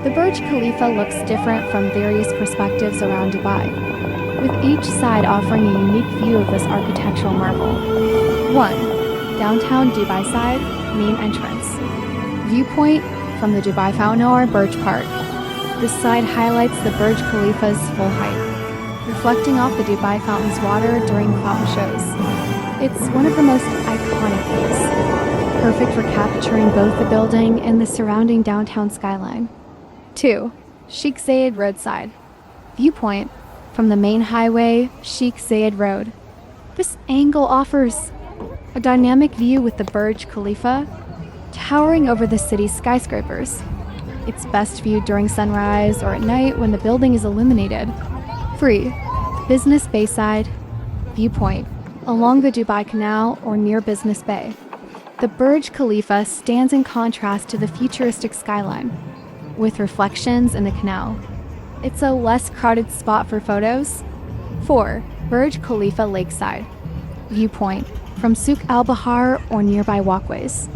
The Burj Khalifa looks different from various perspectives around Dubai, with each side offering a unique view of this architectural marvel. 1. Downtown Dubai side, main entrance. Viewpoint from the Dubai Fountain or Burj Park. This side highlights the Burj Khalifa's full height, reflecting off the Dubai Fountain's water during fountain shows. It's one of the most iconic views, perfect for capturing both the building and the surrounding downtown skyline. 2. Sheikh Zayed Road side. Viewpoint from the main highway, Sheikh Zayed Road. This angle offers a dynamic view with the Burj Khalifa towering over the city's skyscrapers. It's best viewed during sunrise or at night when the building is illuminated. 3. Business Bayside Viewpoint along the Dubai Canal or near Business Bay. The Burj Khalifa stands in contrast to the futuristic skyline, with reflections in the canal. It's a less crowded spot for photos. 4. Burj Khalifa Lakeside Viewpoint from Souk Al Bahar or nearby walkways.